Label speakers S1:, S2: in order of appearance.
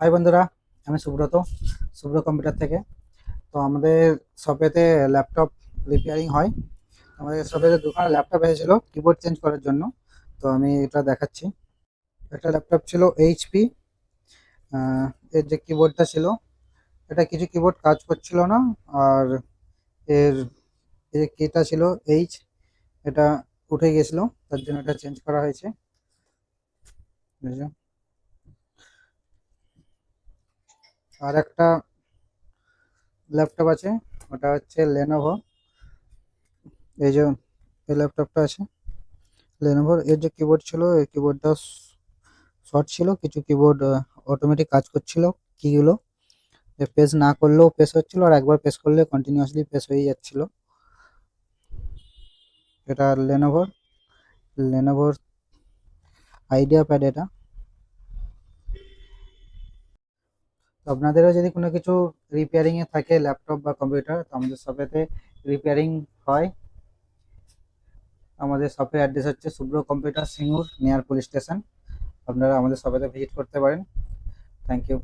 S1: High বন্ধুরা, আমি Subrata, সুব্র computer থেকে। তো আমাদের শপেতে ল্যাপটপ রিপেয়ারিং হয়। আমাদের শপেতে দুখানা ল্যাপটপ এসেছিলো কিবোর্ড চেঞ্জ করার জন্য। তো আমি এটা দেখাচ্ছি। একটা ল্যাপটপ ছিল এইচপি, এর যে কিবোর্ডটা ছিল, এটা কিছু কিবোর্ড কাজ করছিল না। আর এর এই যে কিটা ছিল এইচ, এটা উঠে গেছিলো, তার জন্য এটা চেঞ্জ করা হয়েছে। বুঝলে? আর একটা ল্যাপটপ আছে, ওটা হচ্ছে লেনোভো। এই যে এই ল্যাপটপটা আছে লেনোভোর, এর যে কিবোর্ড ছিল এই কিবোর্ডটা শর্ট ছিল। কিছু কিবোর্ড অটোমেটিক কাজ করছিল, কিগুলো প্রেস না করলেও প্রেস হচ্ছিল, আর একবার প্রেস করলে কন্টিনিউয়াসলি প্রেস হয়ে যাচ্ছিল। এটা লেনোভোর লেনোভোর আইডিয়া প্যাড এটা। তো আপনাদেরও যদি কোনো কিছু রিপেয়ারিং এ থাকে ল্যাপটপ বা কম্পিউটার, তো আমাদের শপেতে রিপেয়ারিং হয়। আমাদের শপের অ্যাড্রেস হচ্ছে Shubhra computer, Singur, near police station. আপনারা আমাদের শপেতে ভিজিট করতে পারেন। Thank you.